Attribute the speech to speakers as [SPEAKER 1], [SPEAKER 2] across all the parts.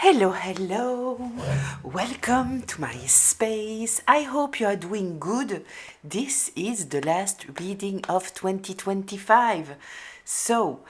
[SPEAKER 1] Hello, hello. Welcome to my space. I hope you are doing good. This is the last reading of 2025. So,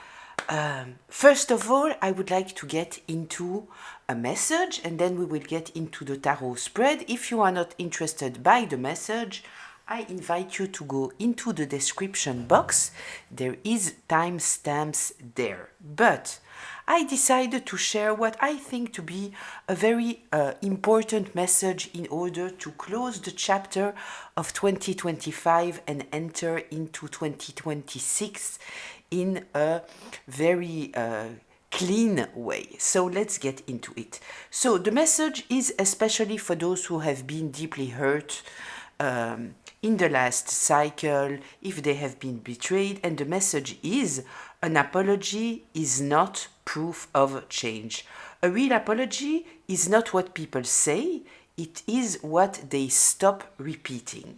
[SPEAKER 1] first of all, I would like to get into a message and then we will get into the tarot spread. If you are not interested by the message, I invite you to go into the description box. There is timestamps there. But I decided to share what I think to be a very important message in order to close the chapter of 2025 and enter into 2026 in a very clean way. So let's get into it. So the message is especially for those who have been deeply hurt in the last cycle, if they have been betrayed, and the message is an apology is not proof of change. A real apology is not what people say, it is what they stop repeating.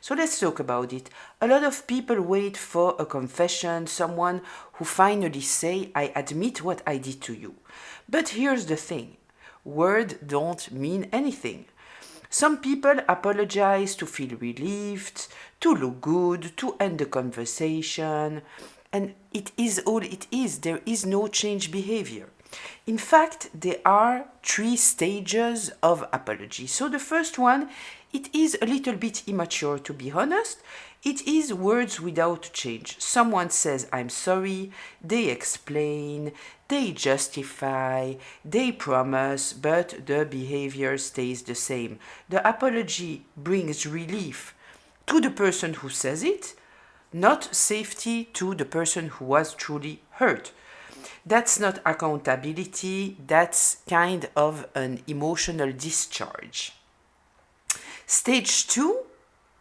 [SPEAKER 1] So let's talk about it. A lot of people wait for a confession, someone who finally say, I admit what I did to you. But here's the thing, words don't mean anything. Some people apologize to feel relieved, to look good, to end the conversation, and it is all it is. There is no change behavior. In fact, there are 3 stages of apology. So the first one, it is a little bit immature, to be honest. It is words without change. Someone says, I'm sorry, they explain, they justify, they promise, but the behavior stays the same. The apology brings relief to the person who says it, not safety to the person who was truly hurt. That's not accountability, that's kind of an emotional discharge. Stage 2,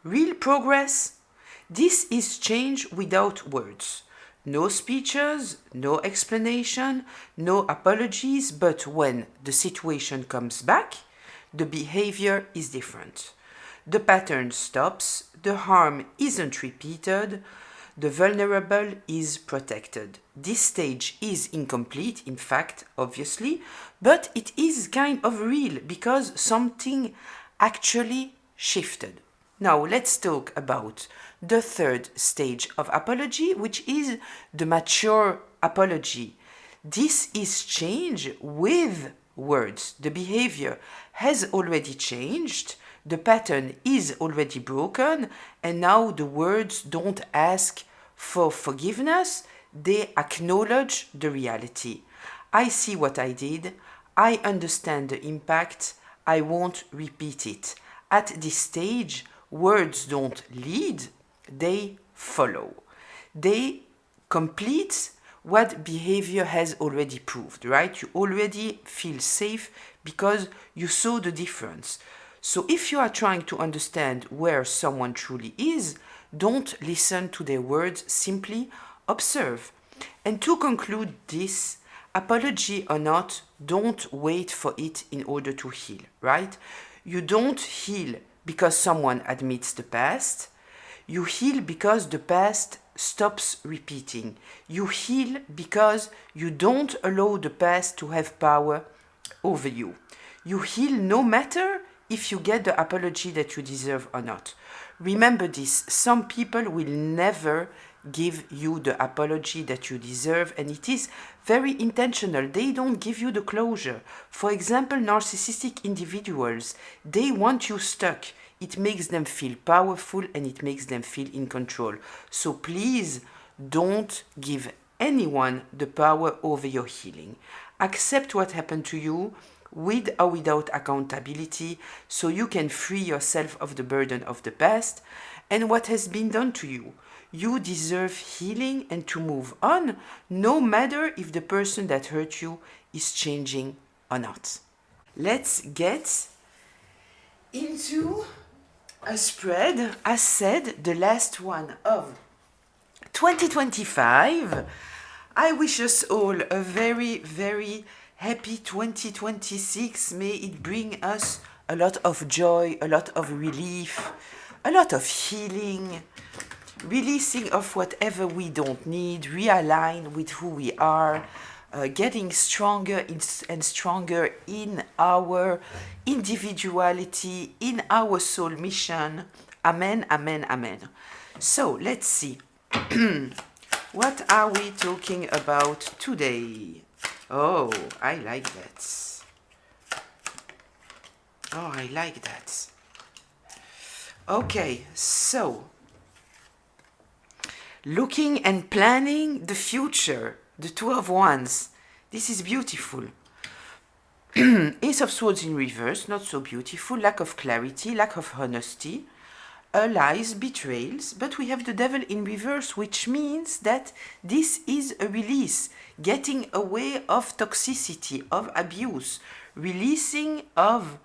[SPEAKER 1] real progress. This is change without words. No speeches, no explanation, no apologies, but when the situation comes back, the behavior is different. The pattern stops, the harm isn't repeated, the vulnerable is protected. This stage is incomplete, in fact, obviously, but it is kind of real because something actually shifted. Now let's talk about the third stage of apology, which is the mature apology. This is change with words. The behavior has already changed, the pattern is already broken, and now the words don't ask for forgiveness, they acknowledge the reality. I see what I did, I understand the impact, I won't repeat it. At this stage, words don't lead, they follow. They complete what behavior has already proved, right? You already feel safe because you saw the difference. So if you are trying to understand where someone truly is, don't listen to their words, simply observe. And to conclude this, apology or not, don't wait for it in order to heal, right? You don't heal because someone admits the past. You heal because the past stops repeating. You heal because you don't allow the past to have power over you. You heal no matter if you get the apology that you deserve or not. Remember this, some people will never give you the apology that you deserve, and it is very intentional. They don't give you the closure. For example, narcissistic individuals, they want you stuck. It makes them feel powerful and it makes them feel in control. So please don't give anyone the power over your healing. Accept what happened to you with or without accountability so you can free yourself of the burden of the past and what has been done to you. You deserve healing and to move on, no matter if the person that hurt you is changing or not. Let's get into a spread, as said, the last one of 2025. I wish us all a very, very happy 2026. May it bring us a lot of joy, a lot of relief, a lot of healing, releasing of whatever we don't need, realign with who we are, getting stronger and stronger in our individuality, in our soul mission. Amen, amen, amen. So let's see. What are we talking about today? Oh, I like that. Oh, I like that. Okay, so looking and planning the future, the Two of Wands. This is beautiful. Ace of Swords in reverse, not so beautiful. Lack of clarity, lack of honesty, lies, betrayals. But we have the Devil in reverse, which means that this is a release, getting away of toxicity, of abuse, releasing of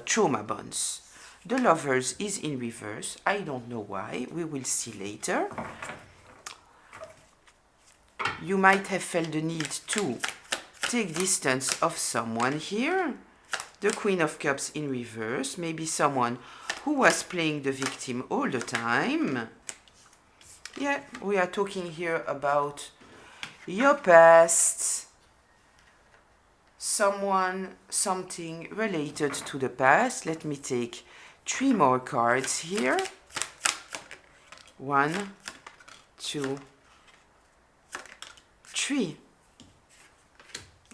[SPEAKER 1] trauma bonds. The Lovers is in reverse. I don't know why. We will see later. You might have felt the need to take distance of someone here. The Queen of Cups in reverse. Maybe someone who was playing the victim all the time. Yeah, we are talking here about your past. Someone, something related to the past. Let me take 3 more cards here. 1, 2, 3.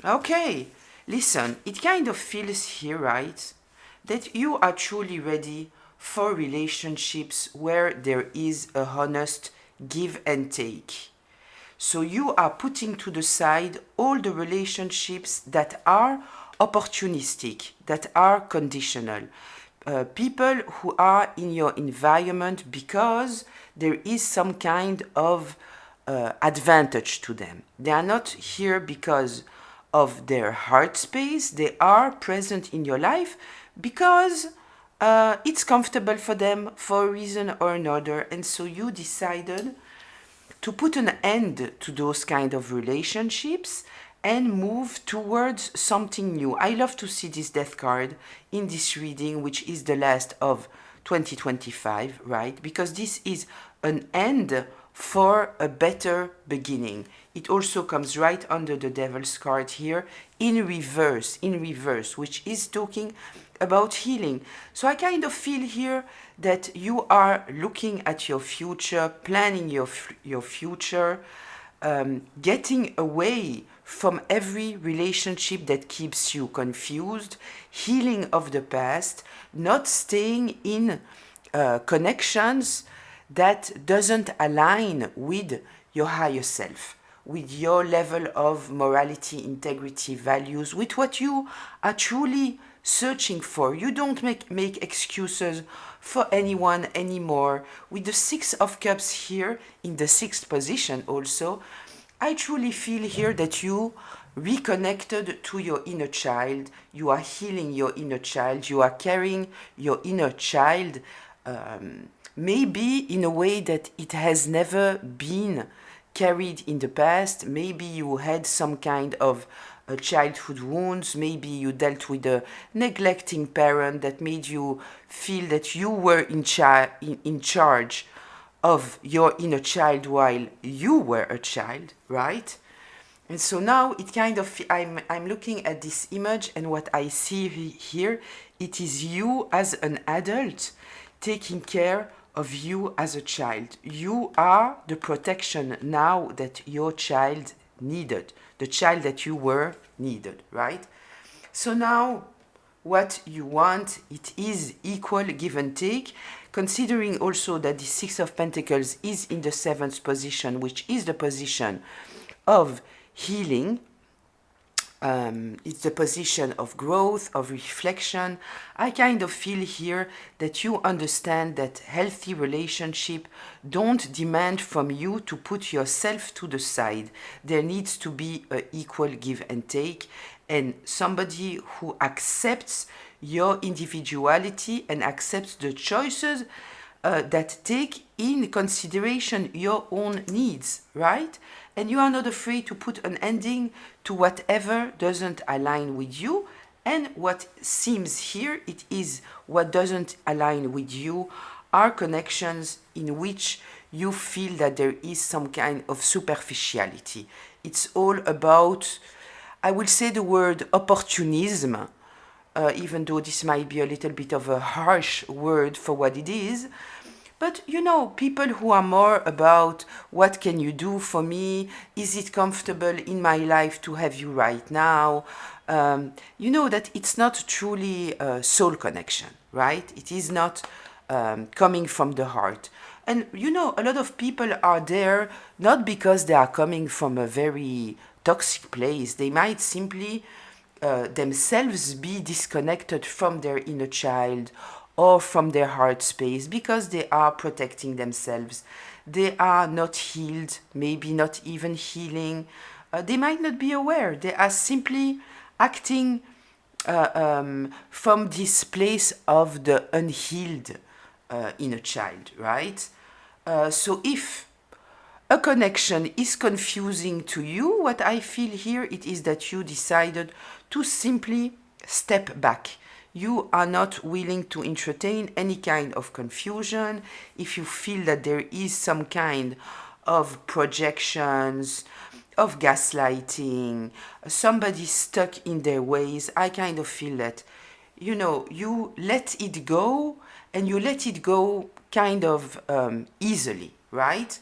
[SPEAKER 1] Okay, listen, it kind of feels here, right, that you are truly ready for relationships where there is a honest give and take. So you are putting to the side all the relationships that are opportunistic, that are conditional. People who are in your environment because there is some kind of advantage to them. They are not here because of their heart space. They are present in your life because it's comfortable for them for a reason or another. And so you decided to put an end to those kind of relationships and move towards something new. I love to see this Death card in this reading, which is the last of 2025, right? Because this is an end for a better beginning. It also comes right under the Devil's card here in reverse, which is talking about healing. So I kind of feel here that you are looking at your future, planning your future, getting away from every relationship that keeps you confused, healing of the past, not staying in connections that doesn't align with your higher self, with your level of morality, integrity, values, with what you are truly searching for. You don't make excuses for anyone anymore. With the Six of Cups here in the 6th position also, I truly feel here that you reconnected to your inner child. You are healing your inner child. You are carrying your inner child, maybe in a way that it has never been carried in the past. Maybe you had some kind of childhood wounds. Maybe you dealt with a neglecting parent that made you feel that you were in charge of your inner child while you were a child, right? And so now it kind of, I'm looking at this image, and what I see here, it is you as an adult taking care of you as a child. You are the protection now that your child needed, the child that you were needed, right? So now what you want, it is equal give and take, considering also that the Six of Pentacles is in the 7th position, which is the position of healing. It's the position of growth, of reflection. I kind of feel here that you understand that healthy relationship don't demand from you to put yourself to the side. There needs to be an equal give and take, and somebody who accepts your individuality and accepts the choices that take in consideration your own needs, right? And you are not afraid to put an ending to whatever doesn't align with you. And what seems here, it is what doesn't align with you are connections in which you feel that there is some kind of superficiality. It's all about, I will say the word opportunism, even though this might be a little bit of a harsh word for what it is. But you know, people who are more about what can you do for me? Is it comfortable in my life to have you right now? You know that it's not truly a soul connection, right? It is not coming from the heart. And you know, a lot of people are there not because they are coming from a very toxic place. They might simply themselves be disconnected from their inner child or from their heart space because they are protecting themselves. They are not healed, maybe not even healing. They might not be aware. They are simply acting from this place of the unhealed inner child, right? So if a connection is confusing to you, what I feel here it is that you decided to simply step back. You are not willing to entertain any kind of confusion. If you feel that there is some kind of projections, of gaslighting, somebody stuck in their ways, I kind of feel that, you know, you let it go, and you let it go kind of easily, right?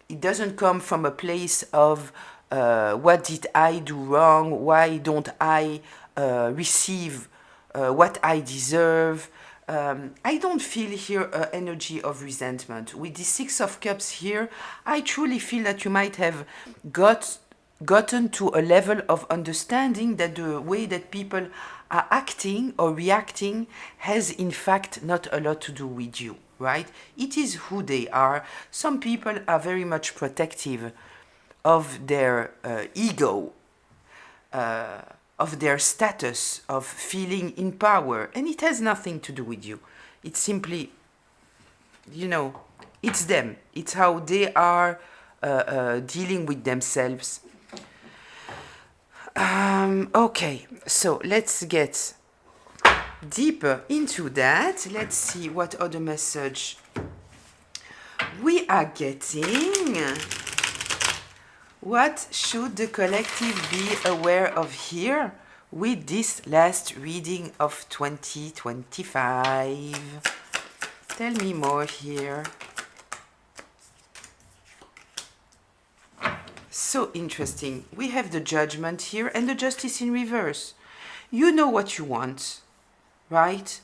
[SPEAKER 1] It doesn't come from a place of what did I do wrong? Why don't I receive what I deserve? I don't feel here an energy of resentment. With the Six of Cups here, I truly feel that you might have gotten to a level of understanding that the way that people are acting or reacting has in fact not a lot to do with you, right? It is who they are. Some people are very much protective of their ego, of their status, of feeling in power, and it has nothing to do with you. It's simply, you know, it's them. It's how they are dealing with themselves. Okay, so let's get deeper into that. Let's see what other message we are getting. What should the collective be aware of here with this last reading of 2025? Tell me more here. So interesting. We have the Judgment here and the Justice in reverse. You know what you want, right?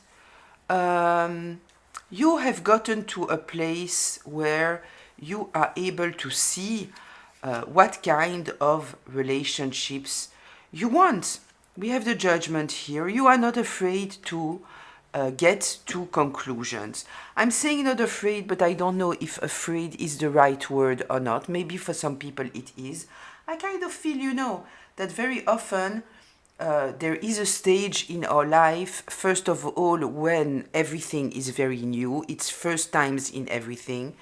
[SPEAKER 1] You have gotten to a place where you are able to see what kind of relationships you want. We have the Judgment here. You are not afraid to get to conclusions. I'm saying not afraid, but I don't know if afraid is the right word or not. Maybe for some people it is. I kind of feel, you know, that very often there is a stage in our life, first of all, when everything is very new. It's first times in everything.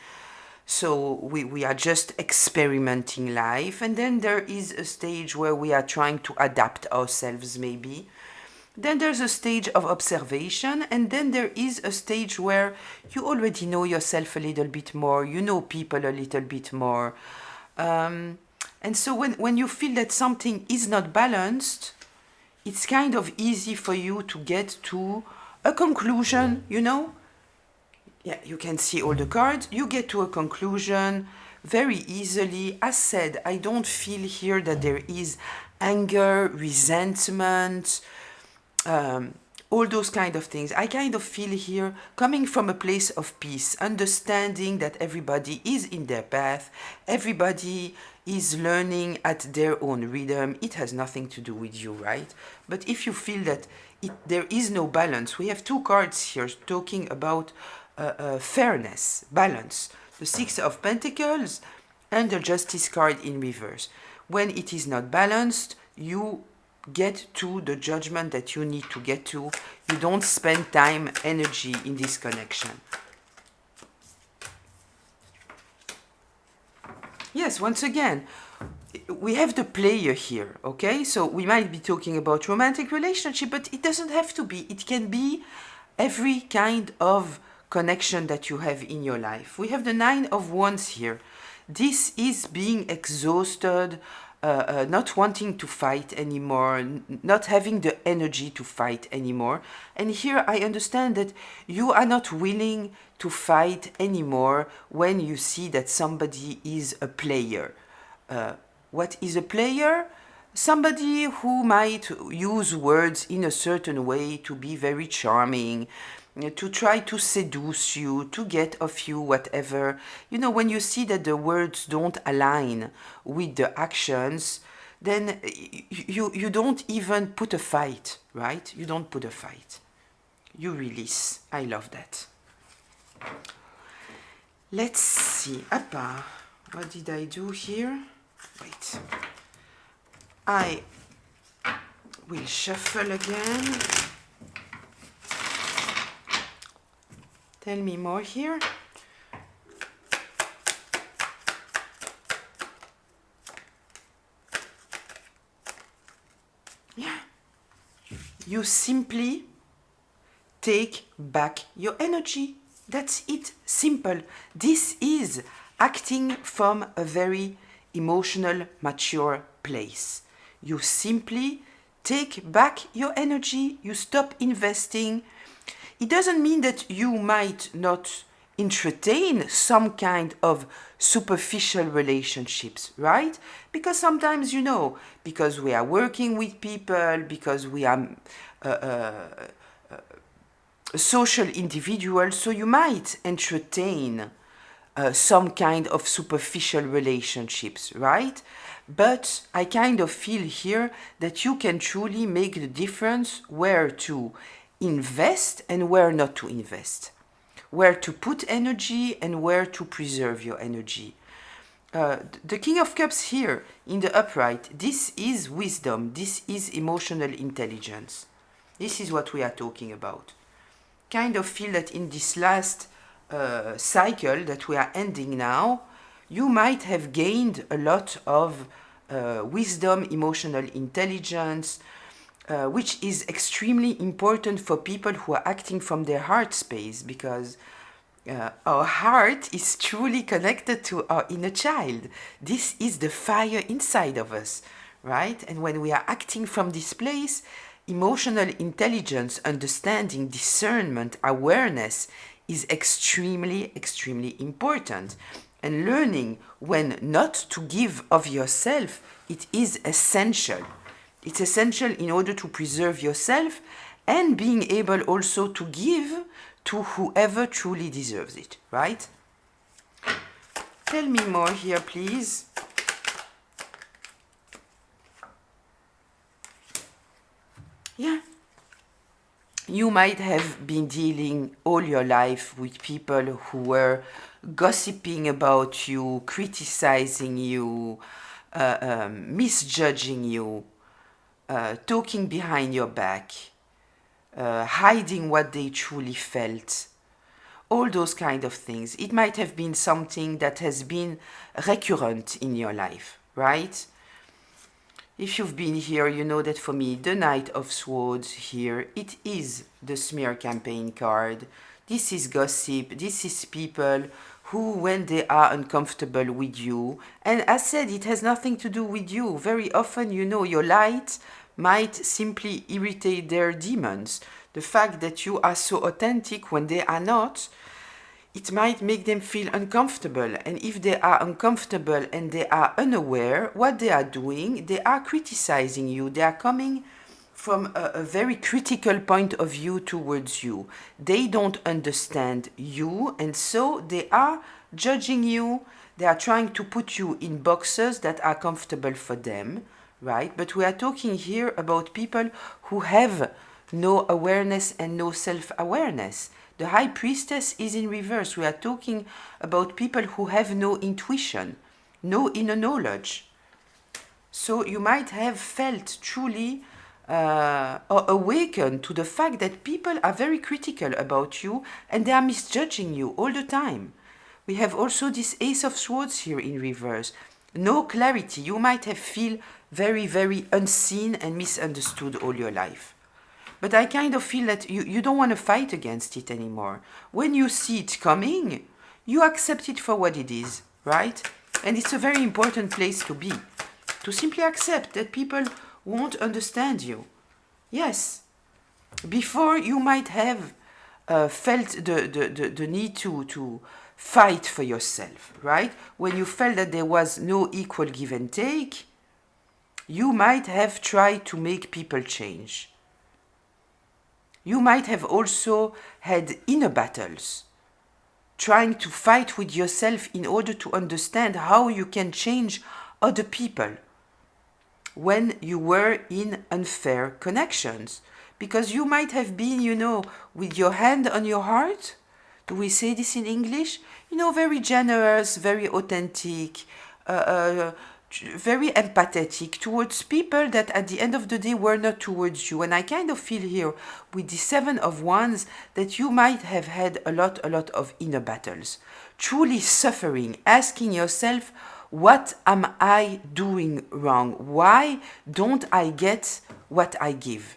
[SPEAKER 1] So we are just experimenting life. And then there is a stage where we are trying to adapt ourselves, maybe. Then there's a stage of observation, and then there is a stage where you already know yourself a little bit more, you know people a little bit more. And so when you feel that something is not balanced, it's kind of easy for you to get to a conclusion, you know? Yeah, you can see all the cards. You get to a conclusion very easily. As said, I don't feel here that there is anger, resentment, all those kind of things. I kind of feel here coming from a place of peace, understanding that everybody is in their path, everybody is learning at their own rhythm. It has nothing to do with you, right? But if you feel that there is no balance, we have two cards here talking about fairness, balance. The Six of Pentacles and the Justice card in reverse. When it is not balanced, you get to the judgment that you need to get to. You don't spend time, energy in this connection. Yes, once again, we have the player here, okay? So we might be talking about romantic relationship, but it doesn't have to be. It can be every kind of connection that you have in your life. We have the Nine of Wands here. This is being exhausted, not wanting to fight anymore, not having the energy to fight anymore. And here I understand that you are not willing to fight anymore when you see that somebody is a player. What is a player? Somebody who might use words in a certain way to be very charming, to try to seduce you, to get of you whatever. You know, when you see that the words don't align with the actions, then you don't even put a fight, right? You don't put a fight. You release. I love that. Let's see. Appa, what did I do here? Wait. I will shuffle again. Tell me more here. Yeah. You simply take back your energy. That's it. Simple. This is acting from a very emotional, mature place. You simply take back your energy. You stop investing. It doesn't mean that you might not entertain some kind of superficial relationships, right? Because sometimes, you know, because we are working with people, because we are social individuals, so you might entertain some kind of superficial relationships, right? But I kind of feel here that you can truly make the difference where to invest and where not to invest, where to put energy and where to preserve your energy. The King of Cups here in the upright, this is wisdom, this is emotional intelligence. This is what we are talking about. Kind of feel that in this last cycle that we are ending now, you might have gained a lot of wisdom, emotional intelligence, which is extremely important for people who are acting from their heart space, because our heart is truly connected to our inner child. This is the fire inside of us, right? And when we are acting from this place, emotional intelligence, understanding, discernment, awareness is extremely, extremely important. And learning when not to give of yourself, it is essential. It's essential in order to preserve yourself and being able also to give to whoever truly deserves it, right? Tell me more here, please. Yeah. You might have been dealing all your life with people who were gossiping about you, criticizing you, misjudging you, talking behind your back, hiding what they truly felt, all those kind of things. It might have been something that has been recurrent in your life, right? If you've been here, you know that for me, the Knight of Swords here, it is the smear campaign card. This is gossip. This is people who, when they are uncomfortable with you, and as said, it has nothing to do with you. Very often, you know, your light might simply irritate their demons. The fact that you are so authentic when they are not, it might make them feel uncomfortable. And if they are uncomfortable and they are unaware what they are doing, they are criticizing you. They are coming from a very critical point of view towards you. They don't understand you, and so they are judging you. They are trying to put you in boxes that are comfortable for them, right? But we are talking here about people who have no awareness and no self-awareness. The High Priestess is in reverse. We are talking about people who have no intuition, no inner knowledge. So you might have felt truly or awakened to the fact that people are very critical about you and they are misjudging you all the time. We have also this Ace of Swords here in reverse. No clarity. You might have feel very, very unseen and misunderstood all your life. But I kind of feel that you don't want to fight against it anymore. When you see it coming, you accept it for what it is, right? And it's a very important place to be to simply accept that people won't understand you. Yes. Before you might have felt the need to fight for yourself, right? When you felt that there was no equal give and take, you might have tried to make people change. You might have also had inner battles, trying to fight with yourself in order to understand how you can change other people when you were in unfair connections. Because you might have been, with your hand on your heart. Do we say this in English? Very generous, very authentic, very empathetic towards people that at the end of the day were not towards you. And I kind of feel here with the Seven of Wands that you might have had a lot of inner battles. Truly suffering, asking yourself, what am I doing wrong? Why don't I get what I give?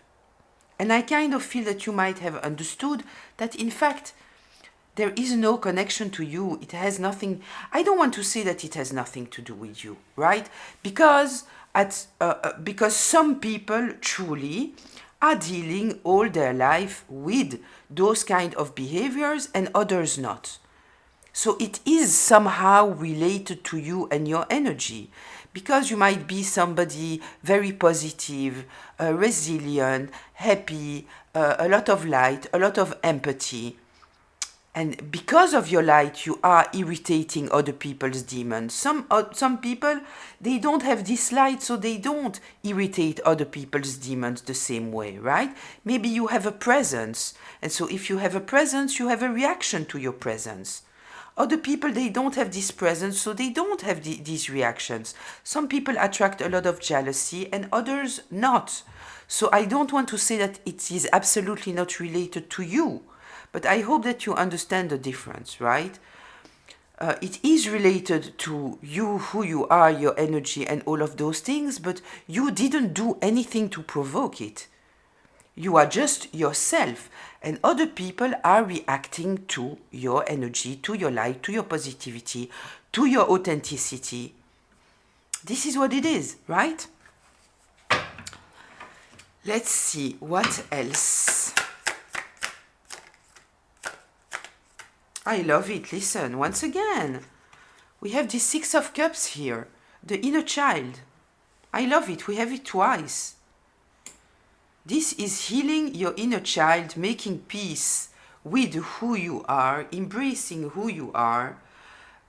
[SPEAKER 1] And I kind of feel that you might have understood that in fact, there is no connection to you. It has nothing, I don't want to say that it has nothing to do with you, right? Because some people truly are dealing all their life with those kind of behaviors and others not. So it is somehow related to you and your energy, because you might be somebody very positive, resilient, happy, a lot of light, a lot of empathy. And because of your light, you are irritating other people's demons. Some people, they don't have this light, so they don't irritate other people's demons the same way, right? Maybe you have a presence. And so if you have a presence, you have a reaction to your presence. Other people, they don't have this presence, so they don't have these reactions. Some people attract a lot of jealousy and others not. So I don't want to say that it is absolutely not related to you, but I hope that you understand the difference, right? It is related to you, who you are, your energy and all of those things, but you didn't do anything to provoke it. You are just yourself, and other people are reacting to your energy, to your light, to your positivity, to your authenticity. This is what it is, right? Let's see what else. I love it. Listen, once again, we have the Six of Cups here, the inner child. I love it. We have it twice. This is healing your inner child, making peace with who you are, embracing who you are.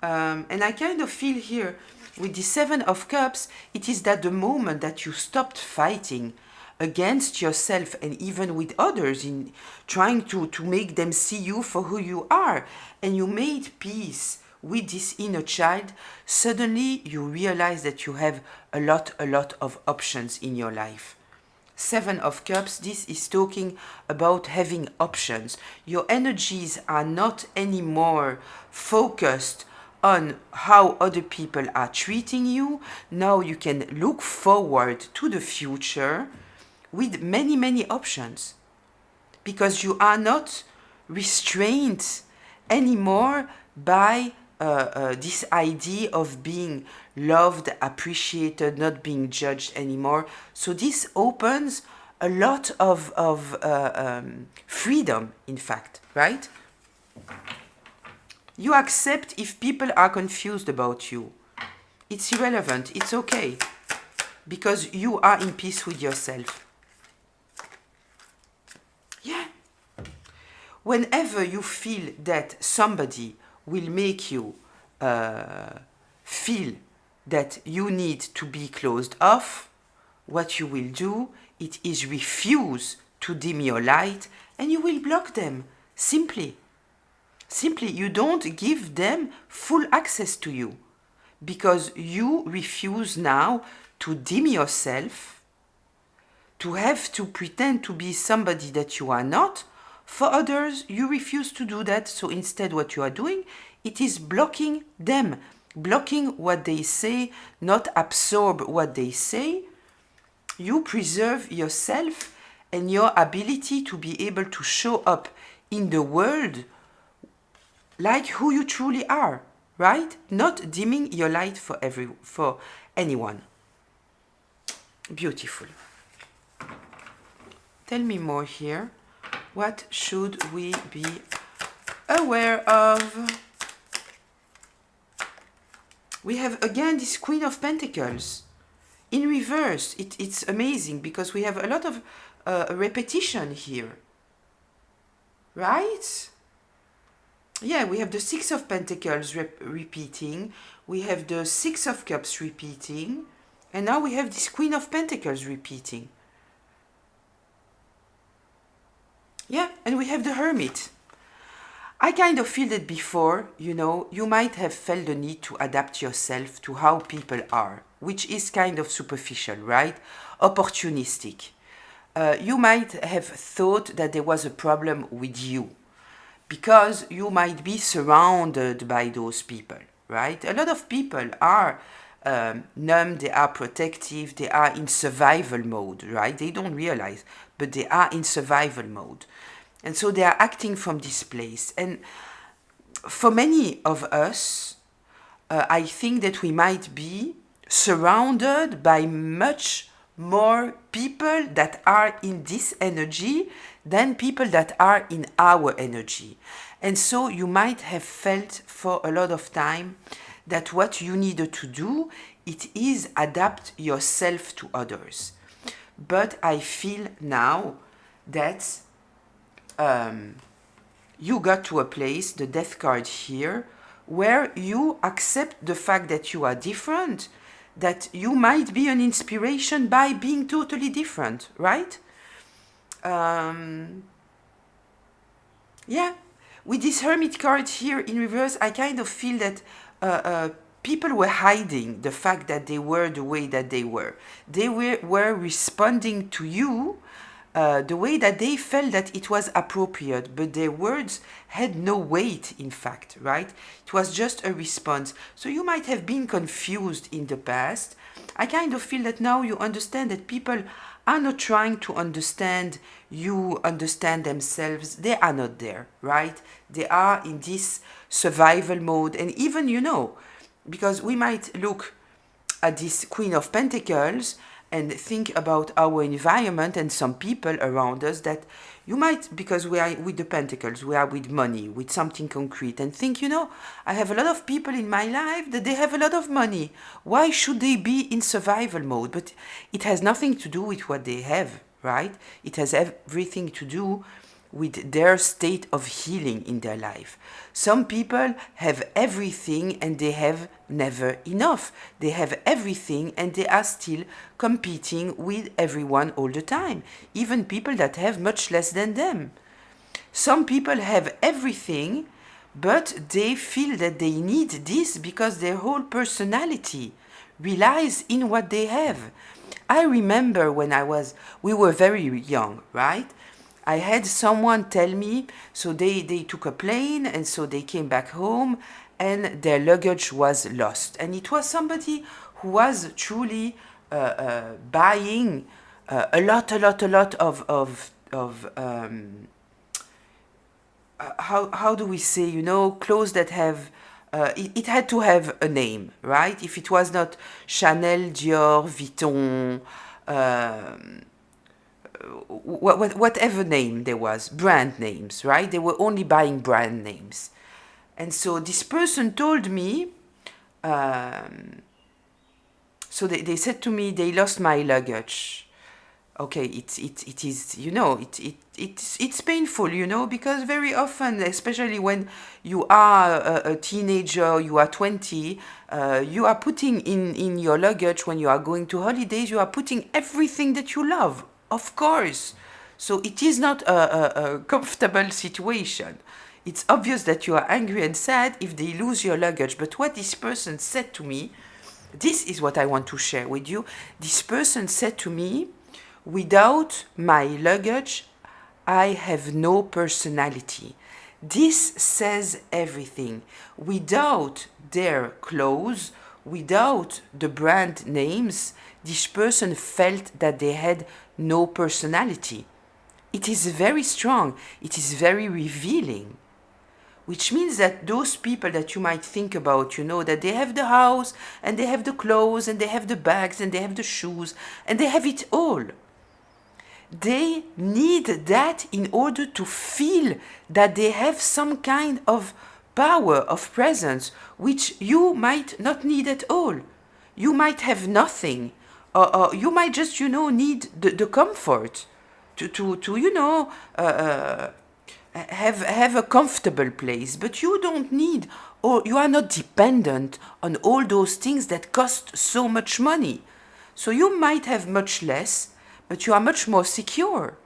[SPEAKER 1] And I kind of feel here with the Seven of Cups, it is that the moment that you stopped fighting against yourself and even with others in trying to make them see you for who you are, and you made peace with this inner child, suddenly you realize that you have a lot of options in your life. Seven of Cups, this is talking about having options. Your energies are not anymore focused on how other people are treating you. Now you can look forward to the future with many options, because you are not restrained anymore by this idea of being loved, appreciated, not being judged anymore. So this opens a lot of freedom, in fact, right? You accept if people are confused about you. It's irrelevant, it's okay, because you are in peace with yourself. Yeah. Whenever you feel that somebody will make you feel that you need to be closed off, what you will do, it is refuse to dim your light, and you will block them. Simply, you don't give them full access to you, because you refuse now to dim yourself, to have to pretend to be somebody that you are not. For others, you refuse to do that. So instead, what you are doing, it is blocking them, blocking what they say, not absorb what they say. You preserve yourself and your ability to be able to show up in the world like who you truly are, right? Not dimming your light for anyone. Beautiful. Tell me more here. What should we be aware of? We have again this Queen of Pentacles in reverse. It's amazing because we have a lot of repetition here, right? Yeah, we have the Six of Pentacles repeating, we have the Six of Cups repeating, and now we have this Queen of Pentacles repeating. Yeah, and we have the Hermit. I kind of feel that before, you know, you might have felt the need to adapt yourself to how people are, which is kind of superficial, right? Opportunistic. You might have thought that there was a problem with you because you might be surrounded by those people, right? A lot of people are numb, they are protective, they are in survival mode, right? They don't realize, but they are in survival mode. And so they are acting from this place. And for many of us, I think that we might be surrounded by much more people that are in this energy than people that are in our energy. And so you might have felt for a lot of time that what you needed to do, it is adapt yourself to others. But I feel now that you got to a place, the Death card here, where you accept the fact that you are different, that you might be an inspiration by being totally different, right? Yeah, with this Hermit card here in reverse, I kind of feel that people were hiding the fact that they were the way that they were. They were responding to you the way that they felt that it was appropriate, but their words had no weight, in fact, right? It was just a response. So you might have been confused in the past. I kind of feel that now you understand that people are not trying to understand you, understand themselves. They are not there, right? They are in this survival mode. And even, you know, because we might look at this Queen of Pentacles and think about our environment and some people around us that you might, because we are with the Pentacles, we are with money, with something concrete, and think, you know, I have a lot of people in my life that they have a lot of money. Why should they be in survival mode? But it has nothing to do with what they have, right? It has everything to do with their state of healing in their life. Some people have everything and they have never enough. They have everything and they are still competing with everyone all the time, even people that have much less than them. Some people have everything, but they feel that they need this because their whole personality relies in what they have. I remember when we were very young, right? I had someone tell me, so they took a plane and so they came back home and their luggage was lost. And it was somebody who was truly buying a lot of how do we say, you know, clothes that have, it had to have a name, right? If it was not Chanel, Dior, Vuitton, whatever name there was, brand names, right? They were only buying brand names. And so this person told me, so they said to me, they lost my luggage. Okay, it is, you know, it's painful, you know, because very often, especially when you are a teenager, you are 20, you are putting in your luggage when you are going to holidays, you are putting everything that you love, of course. So it is not a comfortable situation. It's obvious that you are angry and sad if they lose your luggage. But what this person said to me, this is what I want to share with you. This person said to me, without my luggage, I have no personality. This says everything. Without their clothes, without the brand names, this person felt that they had no personality. It is very strong. It is very revealing. which means that those people that you might think about, you know, that they have the house and they have the clothes and they have the bags and they have the shoes and they have it all. They need that in order to feel that they have some kind of power, of presence, which you might not need at all. You might have nothing, or you might just, you know, need the comfort to you know, have a comfortable place, but you don't need, or you are not dependent on all those things that cost so much money. So you might have much less, but you are much more secure.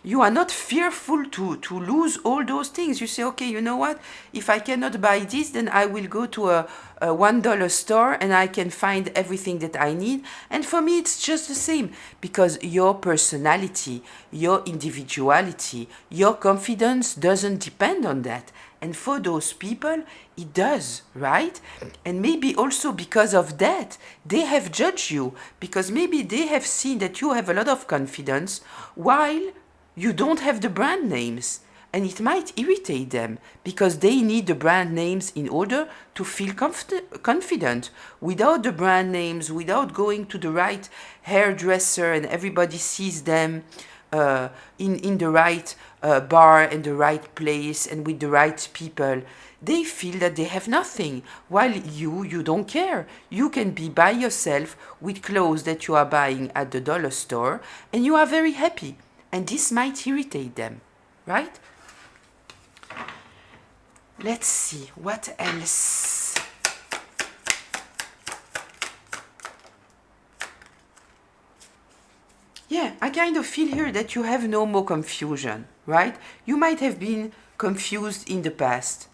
[SPEAKER 1] You are not fearful to lose all those things. You say, okay, you know what? If I cannot buy this, then I will go to a $1 store and I can find everything that I need. And for me, it's just the same, because your personality, your individuality, your confidence doesn't depend on that. And for those people, it does, right? And maybe also because of that, they have judged you, because maybe they have seen that you have a lot of confidence while you don't have the brand names. And it might irritate them, because they need the brand names in order to feel confident. Without the brand names, without going to the right hairdresser and everybody sees them in the right bar and the right place and with the right people, they feel that they have nothing. While you don't care. You can be by yourself with clothes that you are buying at the dollar store and you are very happy. And this might irritate them, right? Let's see, what else? Yeah, I kind of feel here that you have no more confusion, right? You might have been confused in the past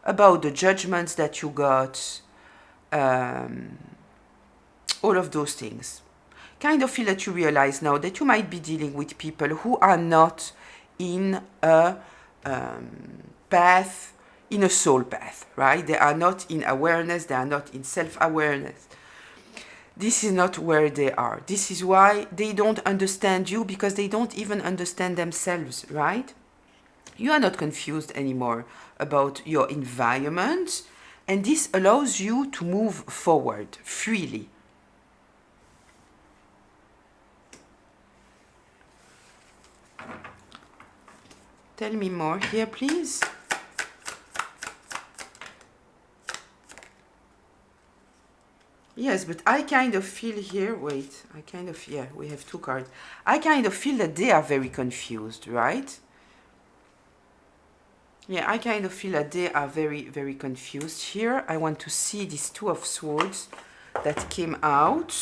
[SPEAKER 1] about the judgments that you got, all of those things. Kind of feel that you realize now that you might be dealing with people who are not in a path, in a soul path, right? They are not in awareness, they are not in self-awareness. This is not where they are. This is why they don't understand you, because they don't even understand themselves, right? You are not confused anymore about your environment, and this allows you to move forward freely. Tell me more here, please. Yes, but I kind of feel here, wait, yeah, we have two cards. I kind of feel that they are very confused, right? Yeah, I kind of feel that they are very, very confused here. I want to see this Two of Swords that came out.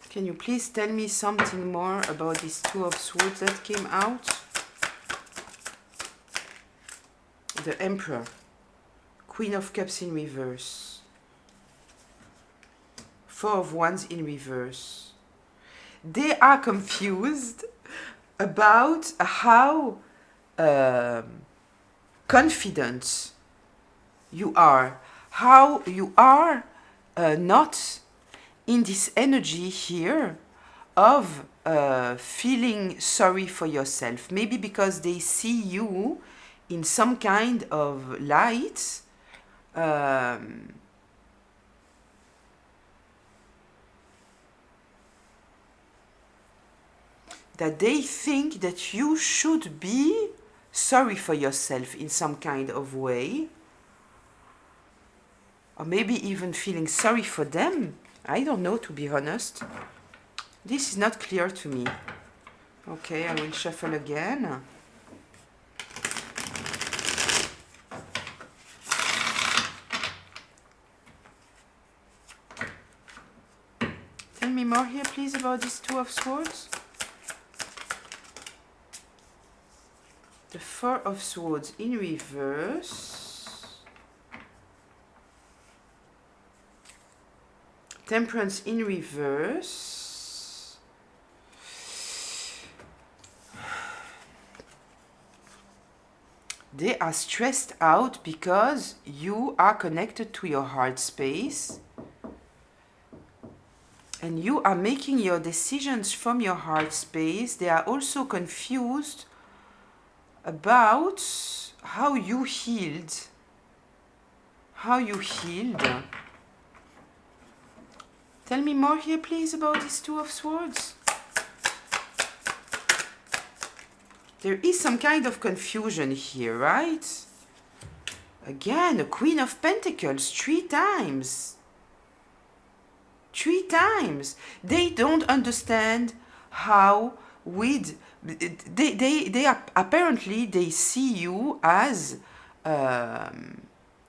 [SPEAKER 1] Can you please tell me something more about this Two of Swords that came out? The Emperor, Queen of Cups in reverse, Four of Wands in reverse. They are confused about how confident you are, how you are not in this energy here of feeling sorry for yourself. Maybe because they see you in some kind of light, that they think that you should be sorry for yourself in some kind of way, or maybe even feeling sorry for them. I don't know, to be honest. This is not clear to me. Okay, I will shuffle again. Tell me more here, please, about this Two of Swords. The Four of Swords in reverse. Temperance in reverse. They are stressed out because you are connected to your heart space And you are making your decisions from your heart space. They are also confused about how you healed. How you healed. Tell me more here, please, about this Two of Swords. There is some kind of confusion here, right? Again, a Queen of Pentacles, 3 times. 3 times. They don't understand how with... They are, apparently, they see you as...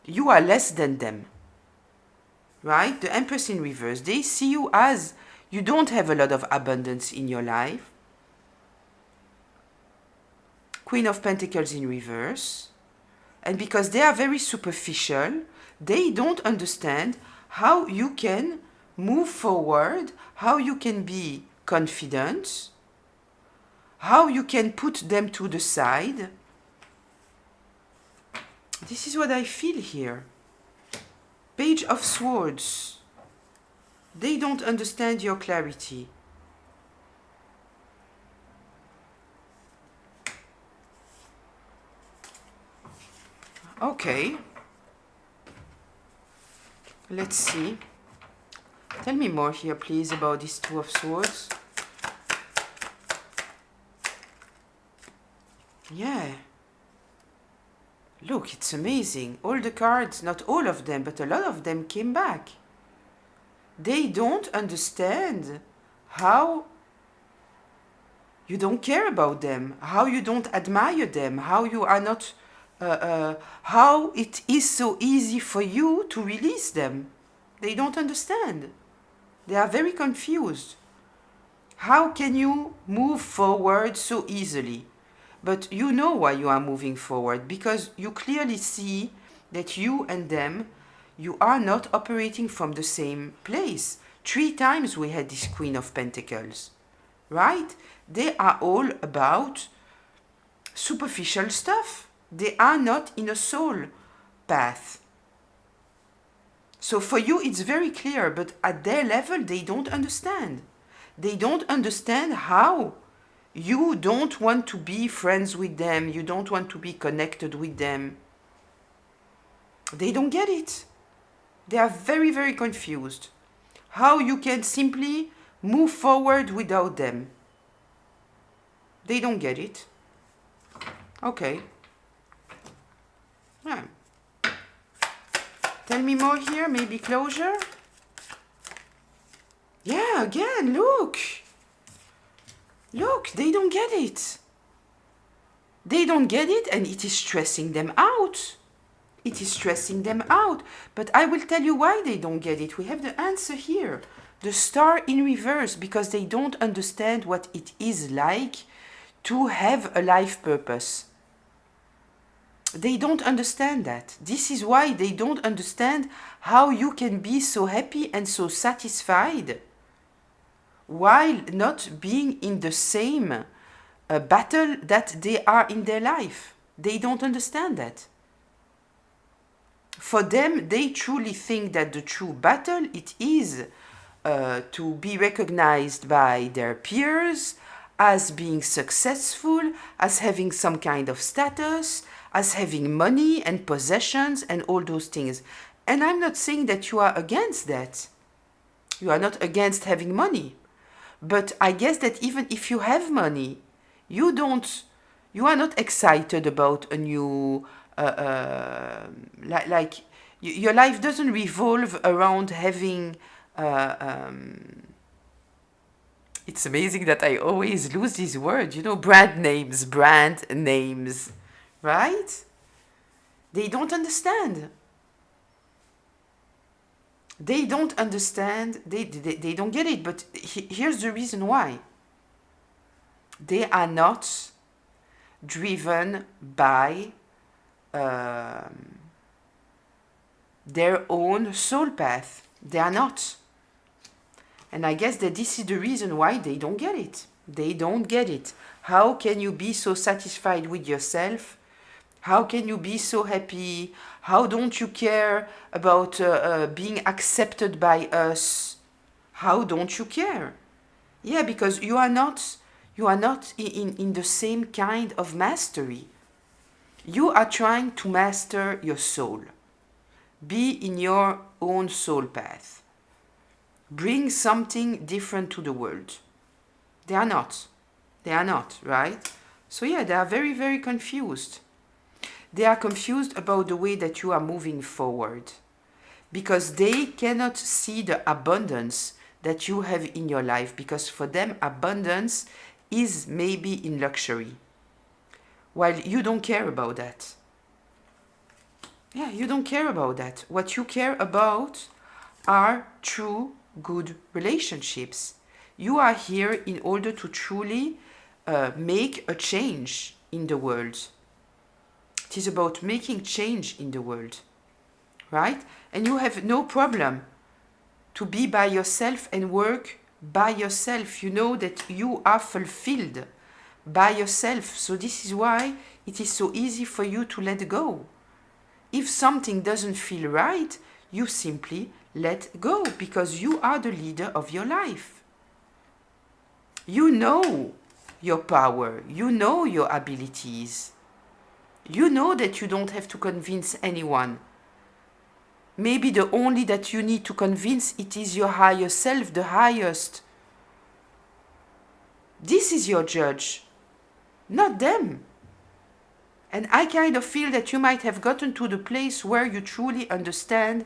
[SPEAKER 1] you are less than them. Right? The Empress in reverse. They see you as you don't have a lot of abundance in your life. Queen of Pentacles in reverse. And because they are very superficial, they don't understand how you can move forward, how you can be confident, how you can put them to the side. This is what I feel here. Page of Swords. They don't understand your clarity. Okay. Let's see. Tell me more here, please, about this Two of Swords. Yeah. Look, it's amazing. All the cards, not all of them, but a lot of them came back. They don't understand how you don't care about them, how you don't admire them, how you are not, how it is so easy for you to release them. They don't understand. They are very confused. How can you move forward so easily? But you know why you are moving forward, because you clearly see that you and them, you are not operating from the same place. 3 times we had this Queen of Pentacles, right? They are all about superficial stuff. They are not in a soul path. So for you, it's very clear, but at their level, they don't understand. They don't understand how you don't want to be friends with them. You don't want to be connected with them. They don't get it. They are very, very confused. How you can simply move forward without them. They don't get it. Okay. Yeah. Tell me more here, maybe closure. Yeah, again, look. Look, they don't get it. They don't get it, and it is stressing them out. It is stressing them out. But I will tell you why they don't get it. We have the answer here. The Star in reverse, because they don't understand what it is like to have a life purpose. They don't understand that. This is why they don't understand how you can be so happy and so satisfied while not being in the same battle that they are in their life. They don't understand that. For them, they truly think that the true battle, it is to be recognized by their peers as being successful, as having some kind of status, as having money and possessions and all those things. And I'm not saying that you are against that. You are not against having money. But I guess that even if you have money, you are not excited about a new, your life doesn't revolve around having, it's amazing that I always lose these words, brand names, right? They don't understand. They don't understand, they don't get it, but here's the reason why. They are not driven by their own soul path. They are not. And I guess that this is the reason why they don't get it. They don't get it. How can you be so satisfied with yourself? How can you be so happy? How don't you care about being accepted by us? How don't you care? Yeah, because you are not in the same kind of mastery. You are trying to master your soul. Be in your own soul path. Bring something different to the world. They are not. They are not, right? So yeah, they are very, very confused. They are confused about the way that you are moving forward because they cannot see the abundance that you have in your life, because for them abundance is maybe in luxury, while you don't care about that. Yeah, you don't care about that. What you care about are true good relationships. You are here in order to truly make a change in the world. It is about making change in the world, right? And you have no problem to be by yourself and work by yourself. You know that you are fulfilled by yourself. So this is why it is so easy for you to let go. If something doesn't feel right, you simply let go, because you are the leader of your life. You know your power. You know your abilities. You know that you don't have to convince anyone. Maybe the only that you need to convince, it is your higher self, the highest. This is your judge, not them. And I kind of feel that you might have gotten to the place where you truly understand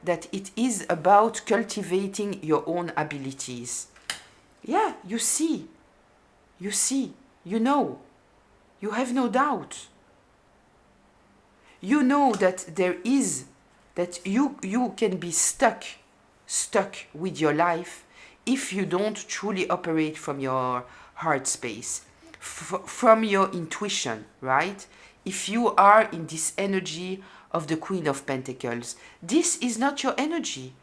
[SPEAKER 1] that it is about cultivating your own abilities. Yeah, you see, you know, you have no doubt. You know that there is, that you can be stuck with your life if you don't truly operate from your heart space, from your intuition, right? If you are in this energy of the Queen of Pentacles, this is not your energy.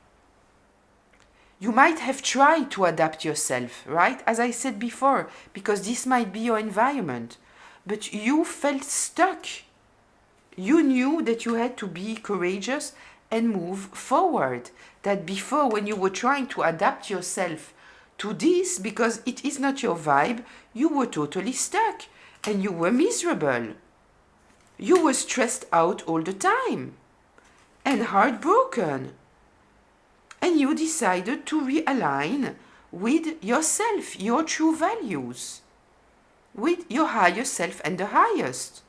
[SPEAKER 1] You might have tried to adapt yourself, right? As I said before, because this might be your environment, but you felt stuck. You knew that you had to be courageous and move forward. That before, when you were trying to adapt yourself to this, because it is not your vibe, you were totally stuck and you were miserable. You were stressed out all the time and heartbroken. And you decided to realign with yourself, your true values, with your higher self and the highest.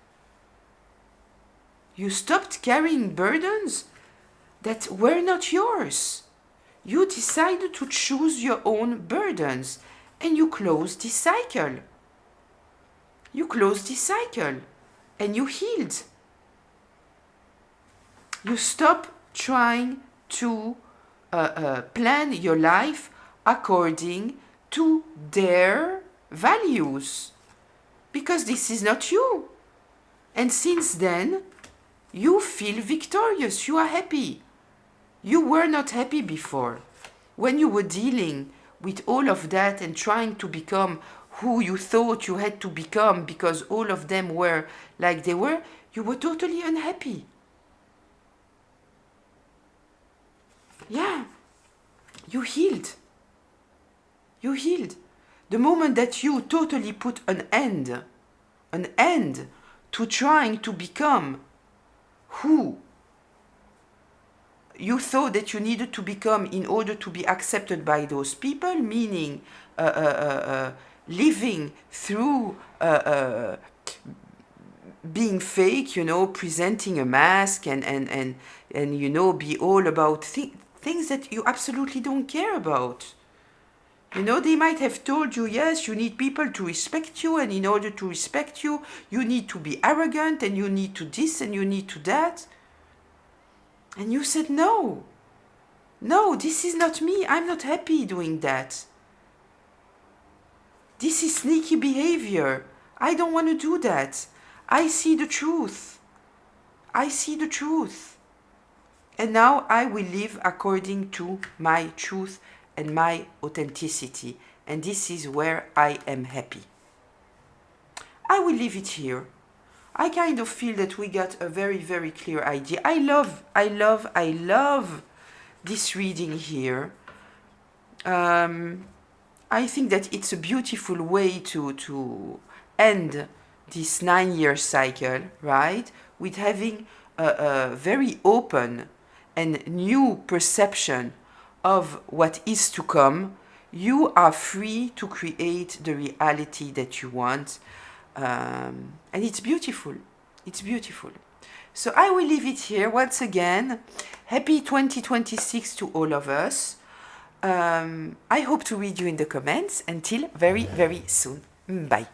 [SPEAKER 1] You stopped carrying burdens that were not yours. You decided to choose your own burdens and you closed this cycle. You closed this cycle and you healed. You stopped trying to plan your life according to their values, because this is not you. And since then, you feel victorious. You are happy. You were not happy before. When you were dealing with all of that and trying to become who you thought you had to become because all of them were like they were, you were totally unhappy. Yeah, you healed. You healed. The moment that you totally put an end to trying to become who you thought that you needed to become in order to be accepted by those people, meaning living through being fake, you know, presenting a mask and you know, be all about things that you absolutely don't care about. You know, they might have told you, yes, you need people to respect you, and in order to respect you, you need to be arrogant, and you need to this, and you need to that. And you said, no, this is not me. I'm not happy doing that. This is sneaky behavior. I don't want to do that. I see the truth. I see the truth. And now I will live according to my truth and my authenticity. And this is where I am happy. I will leave it here. I kind of feel that we got a very, very clear idea. I love this reading here. I think that it's a beautiful way to end this 9-year cycle, right? With having a very open and new perception of what is to come. You are free to create the reality that you want. And it's beautiful. It's beautiful. So I will leave it here once again. Happy 2026 to all of us. I hope to read you in the comments. Until very, very soon. Bye.